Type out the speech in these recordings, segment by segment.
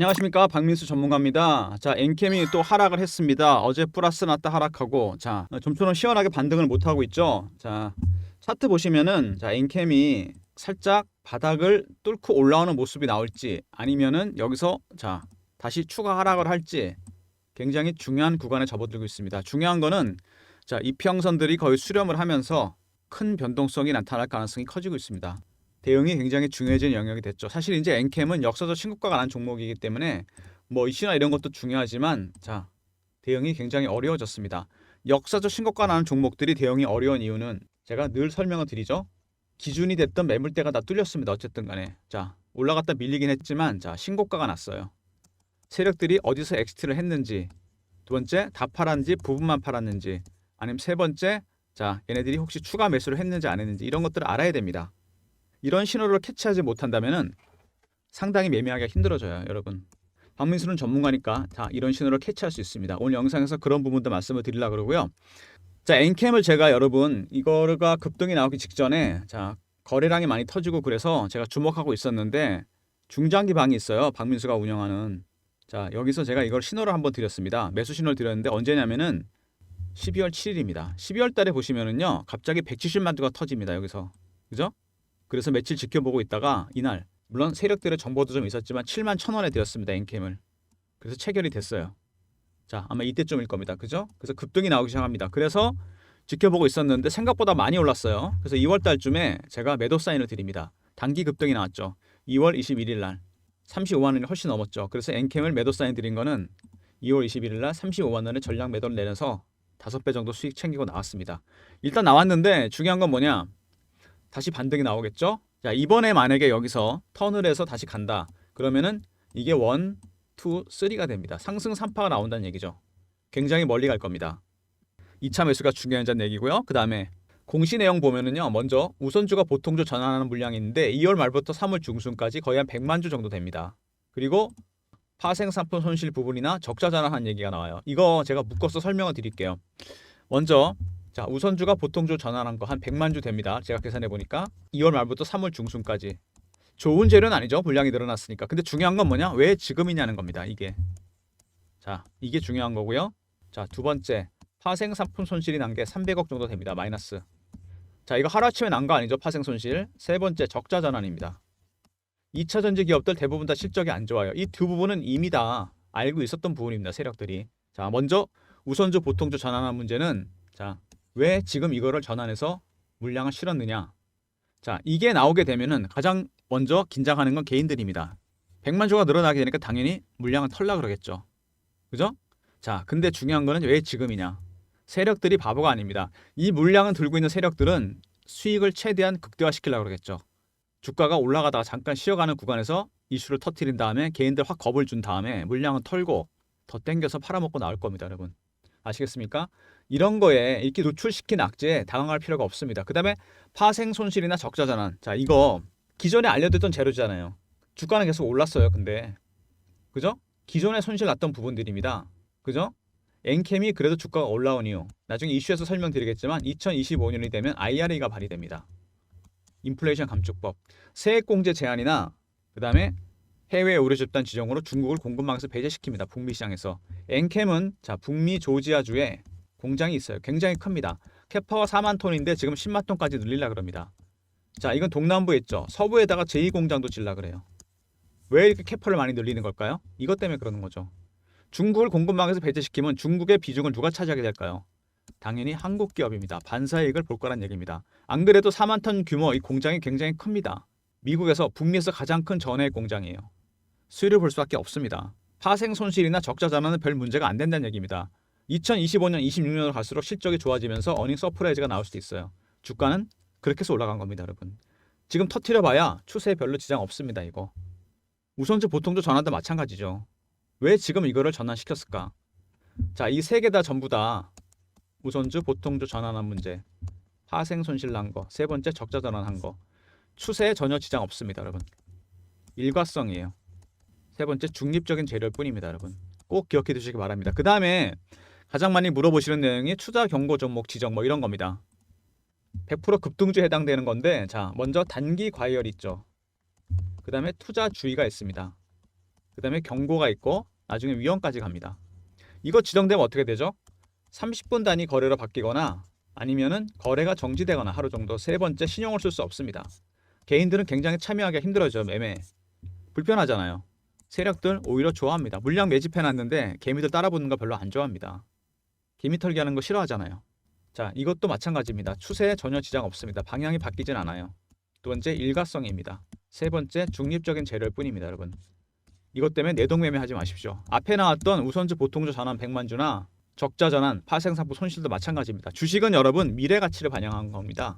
안녕하십니까, 박민수 전문가입니다. 자, 엔캠이 또 하락을 했습니다. 어제 플러스 났다 하락하고, 자, 좀처럼 시원하게 반등을 못하고 있죠. 자, 차트 보시면은, 자, 엔캠이 살짝 바닥을 뚫고 올라오는 모습이 나올지, 아니면은 여기서, 자, 다시 추가 하락을 할지 굉장히 중요한 구간에 접어들고 있습니다. 중요한 거는, 자, 이평선들이 거의 수렴을 하면서 큰 변동성이 나타날 가능성이 커지고 있습니다. 대응이 굉장히 중요해진 영역이 됐죠. 사실 이제 엔캠은 역사적 신고가가 난 종목이기 때문에 뭐 이슈나 이런 것도 중요하지만, 자, 대응이 굉장히 어려워졌습니다. 역사적 신고가 나는 종목들이 대응이 어려운 이유는 제가 늘 설명을 드리죠. 기준이 됐던 매물대가 다 뚫렸습니다. 어쨌든 간에, 자, 올라갔다 밀리긴 했지만, 자, 신고가가 났어요. 세력들이 어디서 엑시트를 했는지, 두 번째 다 팔았는지 부분만 팔았는지, 아니면 세 번째, 자, 얘네들이 혹시 추가 매수를 했는지 안 했는지, 이런 것들을 알아야 됩니다. 이런 신호를 캐치하지 못한다면은 상당히 매매하기가 힘들어져요, 여러분. 박민수는 전문가니까 자, 이런 신호를 캐치할 수 있습니다. 오늘 영상에서 그런 부분도 말씀을 드리려고 그러고요. 자, 엔캠을 제가 여러분 이거가 급등이 나오기 직전에, 자, 거래량이 많이 터지고 그래서 제가 주목하고 있었는데, 중장기 방이 있어요, 박민수가 운영하는. 자, 여기서 제가 이걸 신호를 한번 드렸습니다. 매수 신호를 드렸는데 언제냐면은 12월 7일입니다. 12월 달에 보시면은요, 갑자기 170만 주가 터집니다, 여기서. 그죠? 그래서 며칠 지켜보고 있다가 이날, 물론 세력들의 정보도 좀 있었지만 7만 1,000원에 드렸습니다, 엔캠을. 그래서 체결이 됐어요. 자, 아마 이때쯤일 겁니다. 그죠? 그래서 급등이 나오기 시작합니다. 그래서 지켜보고 있었는데 생각보다 많이 올랐어요. 그래서 2월 달쯤에 제가 매도 사인을 드립니다. 단기 급등이 나왔죠. 2월 21일 날 35만 원이 훨씬 넘었죠. 그래서 엔캠을 매도 사인 드린 거는 2월 21일 날 35만 원의 전량 매도를 내려서 5배 정도 수익 챙기고 나왔습니다. 일단 나왔는데 중요한 건 뭐냐? 다시 반등이 나오겠죠? 자, 이번에 만약에 여기서 턴을 해서 다시 간다. 그러면은 이게 1, 2, 3가 됩니다. 상승 3파가 나온다는 얘기죠. 굉장히 멀리 갈 겁니다. 2차 매수가 중요하다는 얘기고요. 그 다음에 공시 내용 보면은요, 먼저 우선주가 보통주 전환하는 물량이 있는데 2월 말부터 3월 중순까지 거의 한 100만 주 정도 됩니다. 그리고 파생상품 손실 부분이나 적자 전환한 얘기가 나와요. 이거 제가 묶어서 설명을 드릴게요. 먼저, 자, 우선주가 보통주 전환한 거 한 100만 주 됩니다. 제가 계산해 보니까 2월 말부터 3월 중순까지. 좋은 재료는 아니죠, 분량이 늘어났으니까. 근데 중요한 건 뭐냐? 왜 지금이냐는 겁니다, 이게. 자, 이게 중요한 거고요. 자, 두 번째, 파생 상품 손실이 난 게 300억 정도 됩니다, 마이너스. 자, 이거 하루아침에 난 거 아니죠, 파생 손실. 세 번째, 적자 전환입니다. 2차 전지 기업들 대부분 다 실적이 안 좋아요. 이 두 부분은 이미 다 알고 있었던 부분입니다, 세력들이. 자, 먼저 우선주 보통주 전환한 문제는, 자, 왜 지금 이거를 전환해서 물량을 실었느냐? 자, 이게 나오게 되면은 가장 먼저 긴장하는 건 개인들입니다. 100만 주가 늘어나게 되니까 당연히 물량을 털라 그러겠죠. 그죠? 자, 근데 중요한 거는 왜 지금이냐? 세력들이 바보가 아닙니다. 이 물량을 들고 있는 세력들은 수익을 최대한 극대화시키려고 그러겠죠. 주가가 올라가다가 잠깐 쉬어가는 구간에서 이슈를 터뜨린 다음에 개인들 확 겁을 준 다음에 물량을 털고 더 땡겨서 팔아먹고 나올 겁니다, 여러분. 아시겠습니까? 이런 거에 이렇게 노출시킨 악재에 당황할 필요가 없습니다. 그 다음에 파생 손실이나 적자 전환. 자, 이거 기존에 알려드렸던 재료잖아요. 주가는 계속 올랐어요, 근데. 그죠? 기존에 손실 났던 부분들입니다. 그죠? 엔캠이 그래도 주가가 올라온 이유. 나중에 이슈에서 설명드리겠지만 2025년이 되면 IRA가 발의됩니다. 인플레이션 감축법. 세액공제 제한이나 그 다음에 해외 의료 집단 지정으로 중국을 공급망에서 배제시킵니다. 북미 시장에서. 엔캠은, 자, 북미 조지아주에 공장이 있어요. 굉장히 큽니다. 캐파가 4만 톤인데 지금 10만 톤까지 늘리려고 그럽니다. 자, 이건 동남부에 있죠. 서부에다가 제2공장도 질라 그래요. 왜 이렇게 캐파를 많이 늘리는 걸까요? 이것 때문에 그러는 거죠. 중국을 공급망에서 배제시키면 중국의 비중을 누가 차지하게 될까요? 당연히 한국 기업입니다. 반사이익을 볼 거란 얘기입니다. 안 그래도 4만 톤 규모 이 공장이 굉장히 큽니다. 미국에서, 북미에서 가장 큰 전해액 공장이에요. 수율을 볼 수밖에 없습니다. 파생 손실이나 적자 전환은 별 문제가 안 된다는 얘기입니다. 2025년, 26년으로 갈수록 실적이 좋아지면서 어닝 서프라이즈가 나올 수도 있어요. 주가는 그렇게 해서 올라간 겁니다, 여러분. 지금 터트려봐야 추세에 별로 지장 없습니다, 이거. 우선주 보통주 전환도 마찬가지죠. 왜 지금 이거를 전환시켰을까? 자, 이 세 개 다 전부 다 우선주 보통주 전환한 문제, 파생 손실 난 거, 세 번째 적자 전환한 거. 추세에 전혀 지장 없습니다, 여러분. 일과성이에요. 세 번째 중립적인 재료일 뿐입니다, 여러분. 꼭 기억해 두시기 바랍니다. 그 다음에 가장 많이 물어보시는 내용이 투자 경고 종목 지정 뭐 이런 겁니다. 100% 급등주에 해당되는 건데, 자, 먼저 단기 과열 있죠. 그 다음에 투자 주의가 있습니다. 그 그 다음에 경고가 있고 나중에 위험까지 갑니다. 이거 지정되면 어떻게 되죠? 30분 단위 거래로 바뀌거나 아니면은 거래가 정지되거나 하루 정도. 세 번째, 신용을 쓸 수 없습니다. 개인들은 굉장히 참여하기가 힘들어져. 매매 불편하잖아요. 세력들 오히려 좋아합니다. 물량 매집해놨는데 개미들 따라붙는 거 별로 안 좋아합니다. 개미 털기 하는 거 싫어하잖아요. 자, 이것도 마찬가지입니다. 추세에 전혀 지장 없습니다. 방향이 바뀌진 않아요. 두 번째, 일가성입니다. 세 번째, 중립적인 재료일 뿐입니다. 여러분, 이것 때문에 내동매매 하지 마십시오. 앞에 나왔던 우선주 보통주 전환 100만주나 적자 전환 파생상품 손실도 마찬가지입니다. 주식은 여러분 미래 가치를 반영한 겁니다.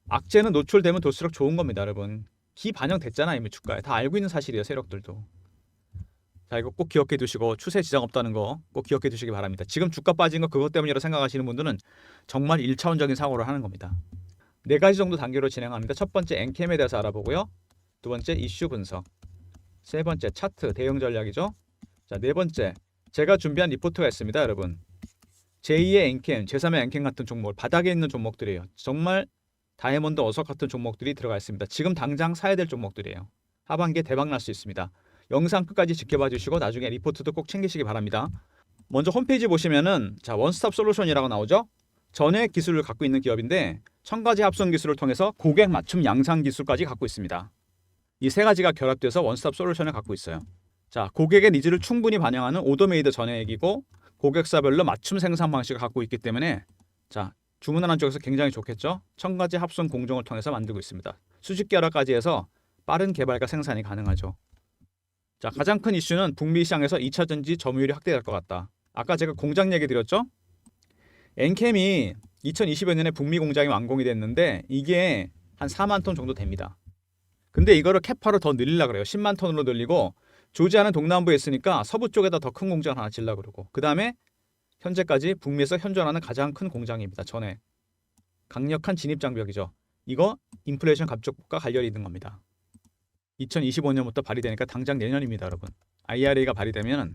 악재는 노출되면 돌수록 좋은 겁니다. 여러분, 기반영됐잖아요. 이미 주가에 다 알고 있는 사실이에요. 세력들도. 자, 이거 꼭 기억해 두시고 추세 지장 없다는 거 꼭 기억해 두시기 바랍니다. 지금 주가 빠진 거 그것 때문이라고 생각하시는 분들은 정말 1차원적인 사고를 하는 겁니다. 네 가지 정도 단계로 진행합니다. 첫 번째, 엔캠에 대해서 알아보고요. 두 번째, 이슈 분석. 세 번째, 차트 대응 전략이죠. 자, 네 번째, 제가 준비한 리포트가 있습니다. 여러분, 제2의 엔캠, 제3의 엔캠 같은 종목, 바닥에 있는 종목들이에요. 정말 다이아몬드 어석 같은 종목들이 들어가 있습니다. 지금 당장 사야 될 종목들이에요. 하반기에 대박 날 수 있습니다. 영상 끝까지 지켜봐 주시고 나중에 리포트도 꼭 챙기시기 바랍니다. 먼저 홈페이지 보시면은 자, 원스톱 솔루션이라고 나오죠. 전액 기술을 갖고 있는 기업인데 1000가지 합성 기술을 통해서 고객 맞춤 양산 기술까지 갖고 있습니다. 이 세 가지가 결합돼서 원스톱 솔루션을 갖고 있어요. 자, 고객의 니즈를 충분히 반영하는 오더메이드 전액이고 고객사별로 맞춤 생산 방식을 갖고 있기 때문에 자, 주문하는 쪽에서 굉장히 좋겠죠. 1000가지 합성 공정을 통해서 만들고 있습니다. 수직 결합까지 해서 빠른 개발과 생산이 가능하죠. 자, 가장 큰 이슈는 북미 시장에서 2차 전지 점유율이 확대될 것 같다. 아까 제가 공장 얘기 드렸죠. 엔캠이 2020년에 북미 공장이 완공이 됐는데 이게 한 4만 톤 정도 됩니다. 근데 이거를 캐파로 더 늘리려고 그래요. 10만 톤으로 늘리고 조지아는 동남부에 있으니까 서부 쪽에다 더 큰 공장 하나 지으려고 그러고, 그 다음에 현재까지 북미에서 현존하는 가장 큰 공장입니다. 전에 강력한 진입 장벽이죠. 이거 인플레이션 갑작과 관련이 있는 겁니다. 2025년부터 발의되니까 당장 내년입니다. 여러분, IRA가 발의되면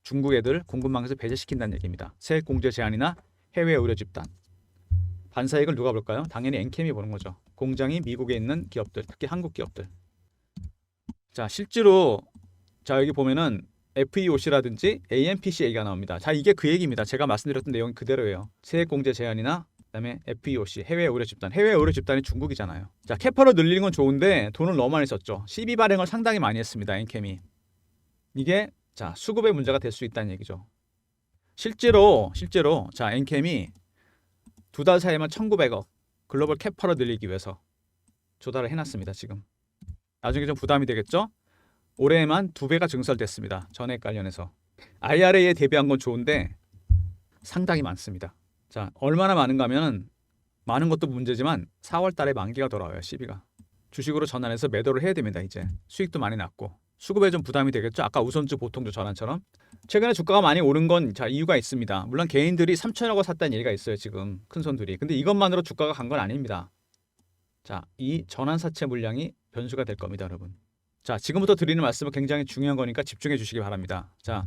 중국 애들 공급망에서 배제시킨다는 얘기입니다. 세액 공제 제한이나 해외 의료 집단. 반사이익을 누가 볼까요? 당연히 엔캠이 보는 거죠. 공장이 미국에 있는 기업들, 특히 한국 기업들. 자, 실제로 자, 여기 보면은 FEOC라든지 AMPC 얘기가 나옵니다. 자, 이게 그 얘기입니다. 제가 말씀드렸던 내용이 그대로예요. 세액 공제 제한이나 그다음에 FEOC, 해외 의료 집단. 해외 의료 집단이 중국이잖아요. 자, 캐파로 늘리는 건 좋은데 돈을 너무 많이 썼죠. CB 발행을 상당히 많이 했습니다. 엔캠이. 이게 자, 수급의 문제가 될 수 있다는 얘기죠. 실제로 자, 엔캠이 2달 사이에만 1900억 글로벌 캐파로 늘리기 위해서 조달을 해놨습니다. 지금 나중에 좀 부담이 되겠죠. 올해에만 2배가 증설됐습니다. 전액 관련해서. IRA에 대비한 건 좋은데 상당히 많습니다. 자, 얼마나 많은가 하면 많은 것도 문제지만 4월 달에 만기가 돌아와요. CB가. 주식으로 전환해서 매도를 해야 됩니다. 이제 수익도 많이 났고 수급에 좀 부담이 되겠죠. 아까 우선주 보통주 전환처럼. 최근에 주가가 많이 오른 건 자, 이유가 있습니다. 물론 개인들이 3천억을 샀다는 얘기가 있어요. 지금 큰 손들이. 근데 이것만으로 주가가 간 건 아닙니다. 자, 이 전환사채 물량이 변수가 될 겁니다. 여러분. 자, 지금부터 드리는 말씀은 굉장히 중요한 거니까 집중해 주시기 바랍니다. 자,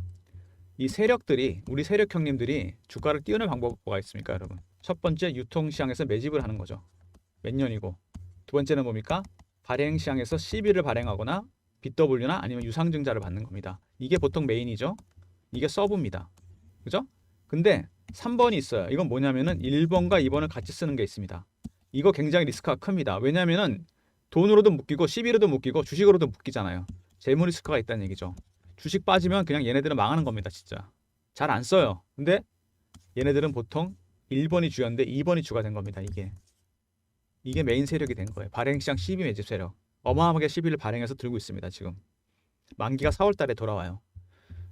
이 세력들이, 우리 세력 형님들이 주가를 띄우는 방법 뭐가 있습니까, 여러분? 첫 번째, 유통시장에서 매집을 하는 거죠. 몇 년이고. 두 번째는 뭡니까? 발행시장에서 CB를 발행하거나 BW나 아니면 유상증자를 받는 겁니다. 이게 보통 메인이죠. 이게 서브입니다. 그죠? 근데 3번이 있어요. 이건 뭐냐면은 1번과 2번을 같이 쓰는 게 있습니다. 이거 굉장히 리스크가 큽니다. 왜냐면은 돈으로도 묶이고 CB로도 묶이고 주식으로도 묶이잖아요. 재무 리스크가 있다는 얘기죠. 주식 빠지면 그냥 얘네들은 망하는 겁니다. 진짜. 잘 안 써요. 근데 얘네들은 보통 1번이 주였는데 2번이 주가 된 겁니다. 이게 메인 세력이 된 거예요. 발행시장 CB 매집 세력. 어마어마하게 CB를 발행해서 들고 있습니다. 지금. 만기가 4월 달에 돌아와요.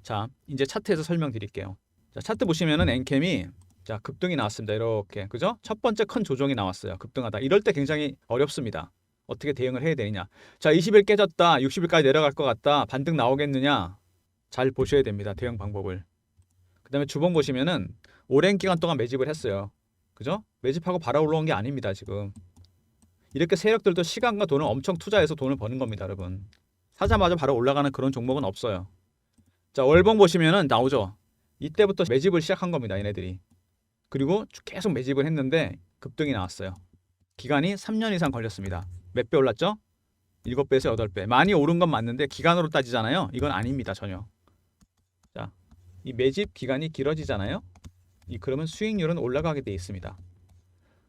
자, 이제 차트에서 설명드릴게요. 자, 차트 보시면은 엔캠이 자, 급등이 나왔습니다. 이렇게. 그죠? 첫 번째 큰 조정이 나왔어요. 급등하다. 이럴 때 굉장히 어렵습니다. 어떻게 대응을 해야 되느냐. 자, 20일 깨졌다. 60일까지 내려갈 것 같다. 반등 나오겠느냐. 잘 보셔야 됩니다. 대응 방법을. 그 다음에 주봉 보시면은 오랜 기간 동안 매집을 했어요. 그죠? 매집하고 바로 올라온 게 아닙니다. 지금. 이렇게 세력들도 시간과 돈을 엄청 투자해서 돈을 버는 겁니다. 여러분. 사자마자 바로 올라가는 그런 종목은 없어요. 자, 월봉 보시면은 나오죠. 이때부터 매집을 시작한 겁니다. 얘네들이. 그리고 계속 매집을 했는데 급등이 나왔어요. 기간이 3년 이상 걸렸습니다. 몇 배 올랐죠? 7배에서 8배. 많이 오른 건 맞는데 기간으로 따지잖아요. 이건 아닙니다. 전혀. 자, 이 매집 기간이 길어지잖아요. 그러면 수익률은 올라가게 돼 있습니다.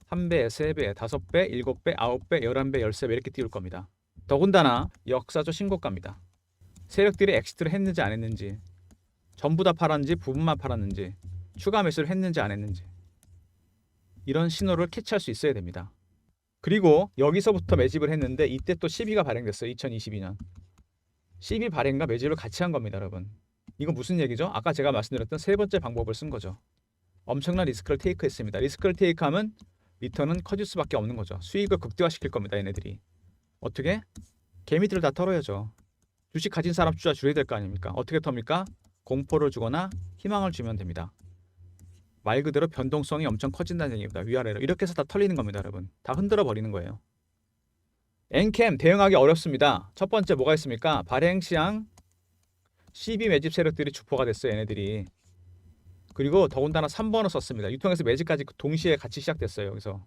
1배, 3배, 5배, 7배, 9배, 11배, 13배 이렇게 띄울 겁니다. 더군다나 역사적 신고가입니다. 세력들이 엑시트를 했는지 안 했는지, 전부 다 팔았는지 부분만 팔았는지, 추가 매수를 했는지 안 했는지 이런 신호를 캐치할 수 있어야 됩니다. 그리고 여기서부터 매집을 했는데 이때 또 시비가 발행됐어요. 2022년. 시비 발행과 매집을 같이 한 겁니다, 여러분. 이건 무슨 얘기죠? 아까 제가 말씀드렸던 세 번째 방법을 쓴 거죠. 엄청난 리스크를 테이크했습니다. 리스크를 테이크하면 리턴은 커질 수밖에 없는 거죠. 수익을 극대화시킬 겁니다, 얘네들이. 어떻게? 개미들을 다 털어야죠. 주식 가진 사람 숫자 줄여야 될 거 아닙니까? 어떻게 텁니까? 공포를 주거나 희망을 주면 됩니다. 말 그대로 변동성이 엄청 커진다는 얘기입니다. 위아래로 이렇게 해서 다 털리는 겁니다, 여러분. 다 흔들어 버리는 거예요. 엔캠 대응하기 어렵습니다. 첫 번째 뭐가 있습니까? 발행 시장 CB 매집 세력들이 주포가 됐어요, 얘네들이. 그리고 더군다나 3번을 썼습니다. 유통에서 매집까지 동시에 같이 시작됐어요. 여기서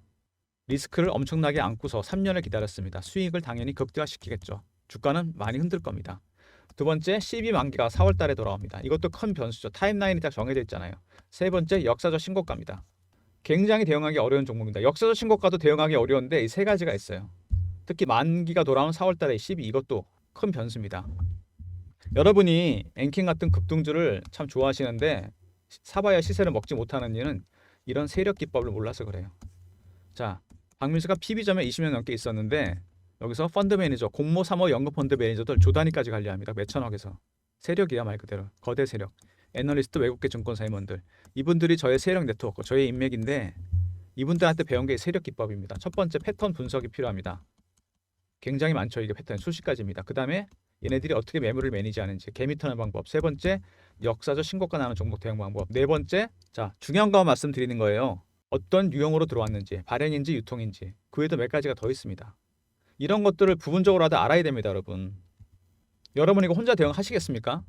리스크를 엄청나게 안고서 3년을 기다렸습니다. 수익을 당연히 극대화시키겠죠. 주가는 많이 흔들 겁니다. 두 번째, CB 만기가 4월 달에 돌아옵니다. 이것도 큰 변수죠. 타임라인이 딱 정해져 있잖아요. 세 번째, 역사적 신고가입니다. 굉장히 대응하기 어려운 종목입니다. 역사적 신고가도 대응하기 어려운데 이 세 가지가 있어요. 특히 만기가 돌아온 4월 달에 CB 이것도 큰 변수입니다. 여러분이 엔킹 같은 급등주를 참 좋아하시는데 사봐야 시세를 먹지 못하는 이유는 이런 세력 기법을 몰라서 그래요. 자, 박민수가 PB점에 20년 넘게 있었는데 여기서 펀드 매니저, 공모 3호 연금 펀드 매니저들 조 단위까지 관리합니다. 몇천억에서. 세력이야 말 그대로. 거대 세력. 애널리스트 외국계 증권사 임원들. 이분들이 저의 세력 네트워크, 저의 인맥인데 이분들한테 배운 게 세력 기법입니다. 첫 번째 패턴 분석이 필요합니다. 굉장히 많죠. 이게 패턴 수십 가지입니다. 그 다음에 얘네들이 어떻게 매물을 매니지하는지, 개미 터는 방법. 세 번째, 역사적 신고가 나는 종목 대응 방법. 네 번째, 자 중요한 거 말씀드리는 거예요. 어떤 유형으로 들어왔는지, 발행인지 유통인지. 그 외에도 몇 가지가 더 있습니다. 이런 것들을 부분적으로라도 알아야 됩니다, 여러분. 여러분 이거 혼자 대응하시겠습니까?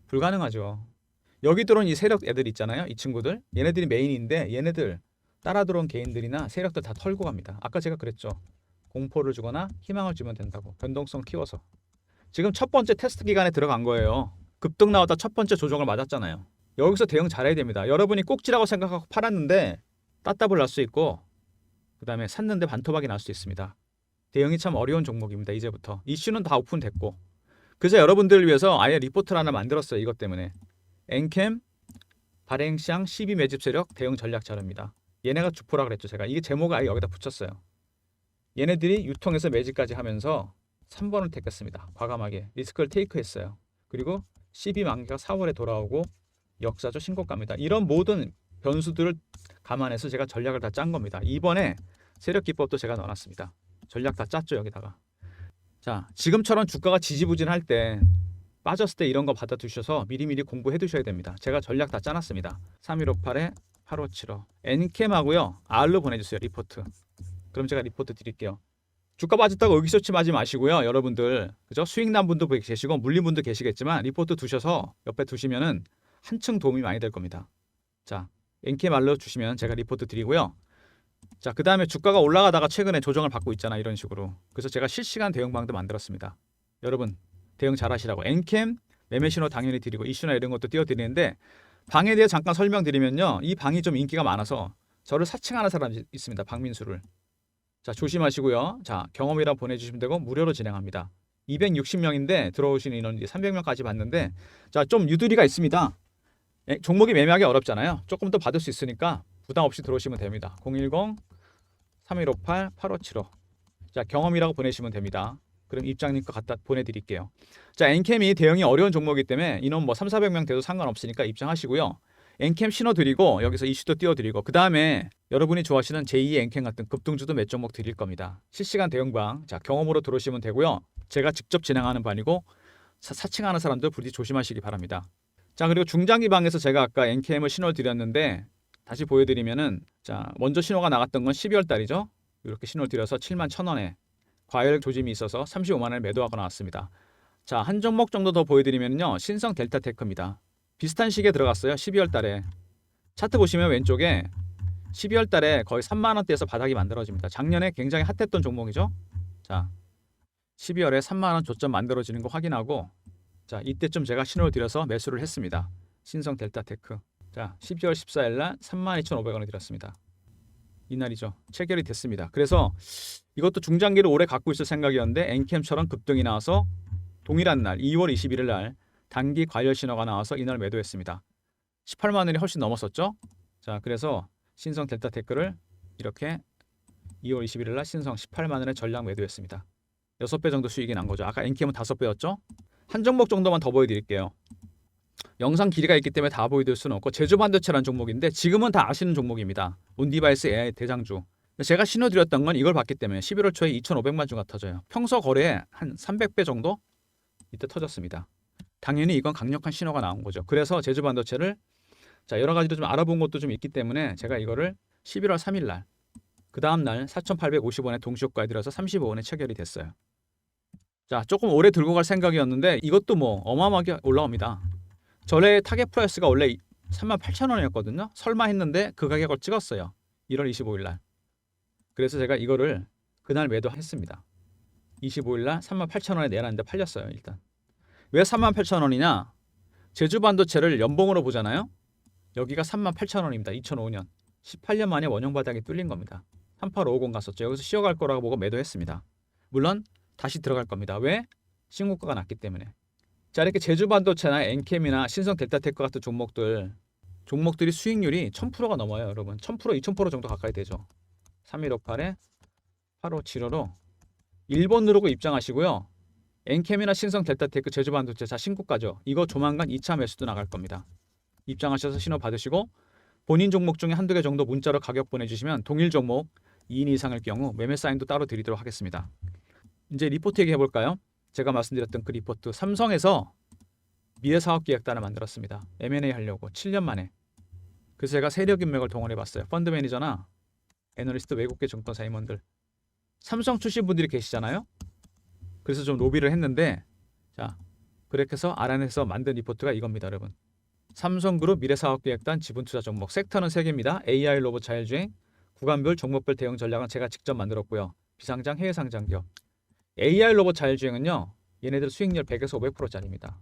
불가능하죠. 여기 들어온 이 세력 애들 있잖아요. 이 친구들. 얘네들이 메인인데 얘네들 따라 들어온 개인들이나 세력들 다 털고 갑니다. 아까 제가 그랬죠. 공포를 주거나 희망을 주면 된다고. 변동성 키워서. 지금 첫 번째 테스트 기간에 들어간 거예요. 급등 나왔다 첫 번째 조정을 맞았잖아요. 여기서 대응 잘해야 됩니다. 여러분이 꼭지라고 생각하고 팔았는데 따따블 날 수 있고 그 다음에 샀는데 반토막이 날 수 있습니다. 대응이 참 어려운 종목입니다. 이제부터. 이슈는 다 오픈됐고. 그래서 여러분들을 위해서 아예 리포트를 하나 만들었어요. 이것 때문에. 엔캠 발행시장 12 매집 세력 대응 전략 자료입니다. 얘네가 주포라 그랬죠. 제가. 이게 제목을 아예 여기다 붙였어요. 얘네들이 유통에서 매집까지 하면서 3번을 택했습니다. 과감하게. 리스크를 테이크했어요. 그리고 12 만기가 4월에 돌아오고 역사적 신고가입니다. 이런 모든 변수들을 감안해서 제가 전략을 다 짠 겁니다. 이번에 세력 기법도 제가 넣어놨습니다. 전략 다 짰죠 여기다가. 자, 지금처럼 주가가 지지부진할 때 빠졌을 때 이런 거 받아두셔서 미리미리 공부해 두셔야 됩니다. 제가 전략 다 짜놨습니다. 3158에 8575 엔캠하고요. R로 보내주세요. 리포트. 그럼 제가 리포트 드릴게요. 주가 빠졌다고 의기소침하지 마시고요. 여러분들 그죠? 수익 난 분도 계시고 물린 분도 계시겠지만 리포트 두셔서 옆에 두시면은 한층 도움이 많이 될 겁니다. 자, 엔캠 R로 주시면 제가 리포트 드리고요. 자, 그 다음에 주가가 올라가다가 최근에 조정을 받고 있잖아. 이런 식으로. 그래서 제가 실시간 대응방도 만들었습니다. 여러분 대응 잘 하시라고. 엔캠 매매 신호 당연히 드리고 이슈나 이런 것도 띄워드리는데 방에 대해 잠깐 설명드리면요. 이 방이 좀 인기가 많아서 저를 사칭하는 사람이 있습니다. 박민수를. 자, 조심하시고요. 자, 경험이랑 보내주시면 되고 무료로 진행합니다. 260명인데 들어오시는 인원이 300명까지 받는데 자, 좀 유두리가 있습니다. 종목이 매매하기 어렵잖아요. 조금 더 받을 수 있으니까 부담 없이 들어오시면 됩니다. 010-3158-8575 자, 경험이라고 보내시면 됩니다. 그럼 입장님 거 갖다 보내드릴게요. 자, 엔캠이 대응이 어려운 종목이기 때문에 인원 뭐 300-400명 돼도 상관없으니까 입장하시고요. 엔캠 신호 드리고 여기서 이슈도 띄워드리고 그 다음에 여러분이 좋아하시는 제2의 엔캠 같은 급등주도 몇 종목 드릴 겁니다. 실시간 대응방 자, 경험으로 들어오시면 되고요. 제가 직접 진행하는 반이고 사칭하는 사람들 부디 조심하시기 바랍니다. 자, 그리고 중장기 방에서 제가 아까 엔캠을 신호를 드렸는데 다시 보여드리면은 자, 먼저 신호가 나갔던 건 12월 달이죠. 이렇게 신호를 드려서 71,000원에 과열 조짐이 있어서 35만 원을 매도하고 나왔습니다. 자, 한 종목 정도 더 보여드리면요. 신성 델타테크입니다. 비슷한 시기에 들어갔어요. 12월 달에. 차트 보시면 왼쪽에 12월 달에 거의 3만 원대에서 바닥이 만들어집니다. 작년에 굉장히 핫했던 종목이죠. 자, 12월에 3만 원 조점 만들어지는 거 확인하고 자, 이때쯤 제가 신호를 드려서 매수를 했습니다. 신성 델타테크. 자, 12월 14일 날 32,500원에 드렸습니다. 이날이죠. 체결이 됐습니다. 그래서 이것도 중장기를 오래 갖고 있을 생각이었는데 엔캠처럼 급등이 나와서 동일한 날 2월 21일 날 단기 과열 신호가 나와서 이날 매도했습니다. 18만 원이 훨씬 넘었었죠. 자, 그래서 신성 델타테크를 이렇게 2월 21일 날 신성 18만 원에 전량 매도했습니다. 6배 정도 수익이 난 거죠. 아까 엔캠은 5배였죠. 한 종목 정도만 더 보여드릴게요. 영상 길이가 있기 때문에 다 보여드릴 수는 없고 제주반도체라는 종목인데 지금은 다 아시는 종목입니다. 온디바이스 AI 대장주. 제가 신호 드렸던 건 이걸 봤기 때문에 11월 초에 2,500만 주가 터져요. 평소 거래에 한 300배 정도 이때 터졌습니다. 당연히 이건 강력한 신호가 나온 거죠. 그래서 제주반도체를 자, 여러 가지로 좀 알아본 것도 좀 있기 때문에 제가 이거를 11월 3일 날 그 다음 날 4,850원에 동시효과에 들어서 35원에 체결이 됐어요. 자, 조금 오래 들고 갈 생각이었는데 이것도 뭐 어마어마하게 올라옵니다. 전에 타겟 프라이스가 원래 38,000원이었거든요. 설마 했는데 그 가격을 찍었어요. 1월 25일 날. 그래서 제가 이거를 그날 매도했습니다. 25일 날 38,000원에 내놨는데 팔렸어요. 일단. 왜 38,000원이냐? 제주반도체를 연봉으로 보잖아요. 여기가 38,000원입니다. 2005년. 18년 만에 원형 바닥이 뚫린 겁니다. 3850 갔었죠. 여기서 쉬어갈 거라고 보고 매도했습니다. 물론 다시 들어갈 겁니다. 왜? 신고가가 났기 때문에. 자, 이렇게 제주반도체나 엔캠이나 신성 델타테크 같은 종목들이 수익률이 1000%가 넘어요. 여러분 1000%, 2000% 정도 가까이 되죠. 3158에 8575로 1번 누르고 입장하시고요. 엔캠이나 신성 델타테크 제주반도체 자 신고가죠. 이거 조만간 2차 매수도 나갈 겁니다. 입장하셔서 신호 받으시고 본인 종목 중에 한두 개 정도 문자로 가격 보내주시면 동일 종목 2인 이상일 경우 매매 사인도 따로 드리도록 하겠습니다. 이제 리포트 얘기해 볼까요? 제가 말씀드렸던 그 리포트 삼성에서 미래사업기획단을 만들었습니다. M&A 하려고 7년 만에. 그래서 제가 세력 인맥을 동원해 봤어요. 펀드 매니저나 애널리스트 외국계 증권사 임원들. 삼성 출신 분들이 계시잖아요. 그래서 좀 로비를 했는데 자, 그렇게 해서 알아내서 만든 리포트가 이겁니다. 여러분. 삼성그룹 미래사업기획단 지분투자 종목 섹터는 3개입니다. AI 로봇 자율주행, 구간별 종목별 대응 전략은 제가 직접 만들었고요. 비상장 해외 상장 기업. AI 로봇 자율주행은요. 얘네들 수익률 100에서 500%짜리입니다.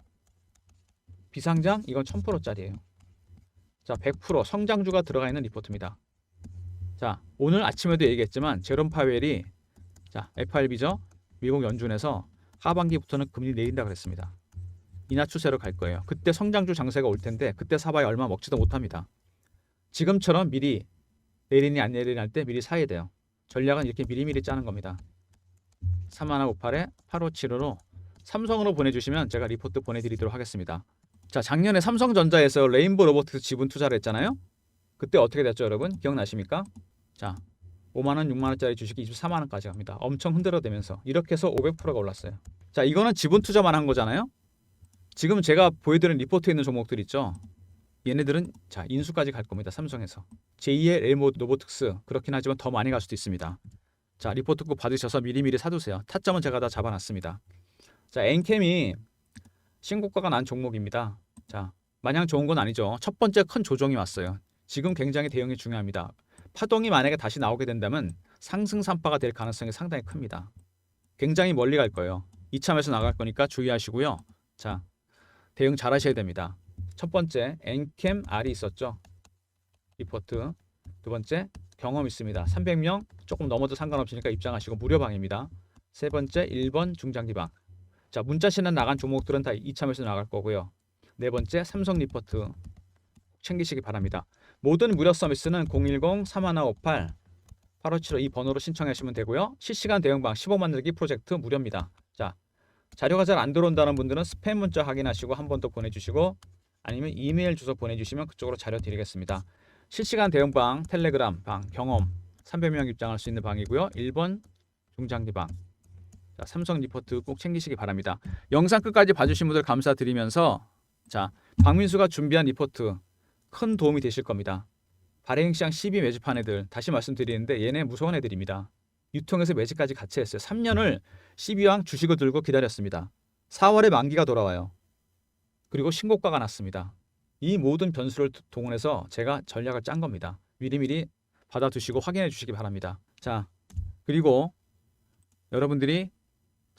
비상장 이건 1000%짜리예요. 자, 100% 성장주가 들어가 있는 리포트입니다. 자, 오늘 아침에도 얘기했지만 제롬 파웰이 자, FRB죠. 미국 연준에서 하반기부터는 금리 내린다 그랬습니다. 인하 추세로 갈 거예요. 그때 성장주 장세가 올 텐데 그때 사봐야 얼마 먹지도 못합니다. 지금처럼 미리 내리니 안 내리니 할 때 미리 사야 돼요. 전략은 이렇게 미리미리 짜는 겁니다. 3158에 8575로 삼성으로 보내주시면 제가 리포트 보내드리도록 하겠습니다. 자, 작년에 삼성전자에서 레인보 로보틱스 지분 투자를 했잖아요. 그때 어떻게 됐죠, 여러분? 기억나십니까? 자, 5만원, 6만원짜리 주식이 24만원까지 갑니다. 엄청 흔들어대면서 이렇게 해서 500%가 올랐어요. 자, 이거는 지분 투자만 한 거잖아요. 지금 제가 보여드린 리포트에 있는 종목들 있죠. 얘네들은 자, 인수까지 갈 겁니다. 삼성에서. 제2의 레인보 로보틱스 그렇긴 하지만 더 많이 갈 수도 있습니다. 자, 리포트 꼭 받으셔서 미리미리 사두세요. 타점은 제가 다 잡아놨습니다. 자, 엔캠이 신고가가 난 종목입니다. 자, 마냥 좋은 건 아니죠. 첫 번째 큰 조정이 왔어요. 지금 굉장히 대응이 중요합니다. 파동이 만약에 다시 나오게 된다면 상승 산파가 될 가능성이 상당히 큽니다. 굉장히 멀리 갈 거예요. 2차 매수 나갈 거니까 주의하시고요. 자, 대응 잘 하셔야 됩니다. 첫 번째 엔캠 R이 있었죠. 리포트. 두 번째 경험 있습니다. 300명 조금 넘어도 상관없으니까 입장하시고 무료방입니다. 세 번째 1번 중장기방. 자, 문자 신한 나간 종목들은 다 2차 매수 나갈 거고요. 네 번째 삼성 리포트 챙기시기 바랍니다. 모든 무료 서비스는 010-3158-8575 이 번호로 신청하시면 되고요. 실시간 대응방 15 만들기 프로젝트 무료입니다. 자, 자료가 잘 안 들어온다는 분들은 스팸 문자 확인하시고 한 번 더 보내주시고 아니면 이메일 주소 보내주시면 그쪽으로 자료 드리겠습니다. 실시간 대응방 텔레그램 방 경험 300명 입장할 수 있는 방이고요. 1번 중장기 방. 자, 삼성 리포트 꼭 챙기시기 바랍니다. 영상 끝까지 봐주신 분들 감사드리면서 자, 박민수가 준비한 리포트 큰 도움이 되실 겁니다. 발행시장 12 매집한 애들 다시 말씀드리는데 얘네 무서운 애들입니다. 유통에서 매집까지 같이 했어요. 3년을 12왕 주식을 들고 기다렸습니다. 4월에 만기가 돌아와요. 그리고 신고가가 났습니다. 이 모든 변수를 동원해서 제가 전략을 짠 겁니다. 미리미리 받아두시고 확인해 주시기 바랍니다. 자, 그리고 여러분들이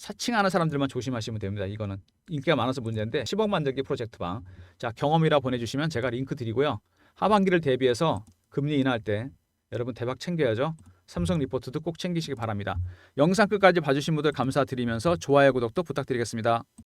사칭하는 사람들만 조심하시면 됩니다. 이거는 인기가 많아서 문제인데 10억 만들기 프로젝트방. 자, 경험이라 보내주시면 제가 링크 드리고요. 하반기를 대비해서 금리 인하할 때 여러분 대박 챙겨야죠. 삼성 리포트도 꼭 챙기시기 바랍니다. 영상 끝까지 봐주신 분들 감사드리면서 좋아요, 구독도 부탁드리겠습니다.